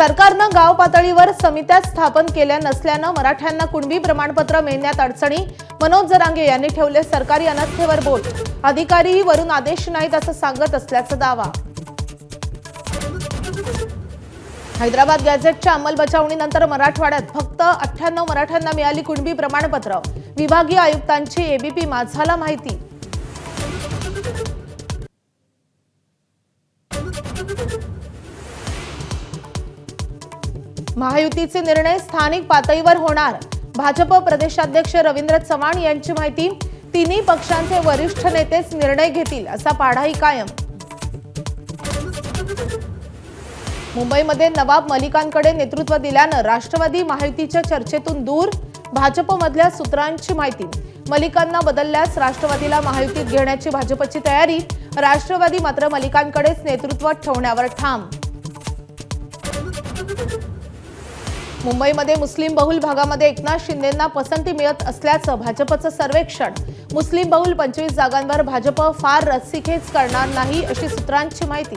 सरकारनं गाव पातळीवर समित्या स्थापन केल्या नसल्यानं मराठ्यांना कुणबी प्रमाणपत्र मिळण्यात अडचणी। मनोज जरांगे यांनी ठेवले सरकारी अनास्थेवर बोट। अधिकारी वरून आदेश नाहीत असं सांगत असल्याचा दावा। हैदराबाद गॅझेटच्या अंमलबजावणीनंतर मराठवाड्यात फक्त 98 मराठ्यांना मिळाली कुणबी प्रमाणपत्र। विभागीय आयुक्तांची एबीपी माझाला माहिती। महायुतीचे निर्णय स्थानिक पातळीवर होणार। भाजप प्रदेशाध्यक्ष रवींद्र चव्हाण यांची माहिती। तिन्ही पक्षांचे वरिष्ठ नेतेच निर्णय घेतील असा पाढाही कायम। मुंबईमध्ये नवाब मलिकांकडे नेतृत्व दिल्यानं राष्ट्रवादी महायुतीच्या चर्चेतून दूर। भाजपमधल्या सूत्रांची माहिती। मलिकांना बदलल्यास राष्ट्रवादीला महायुतीत घेण्याची भाजपची तयारी। राष्ट्रवादी मात्र मलिकांकडेच नेतृत्व ठेवण्यावर ठाम। मुंबईमध्ये मुस्लिम बहुल भागामध्ये एकनाथ शिंदेंना पसंती मिळत असल्याचं भाजपचं सर्वेक्षण। मुस्लिम बहुल 25 जागांवर भाजप फार रस्सीखेच करणार नाही अशी सूत्रांची माहिती।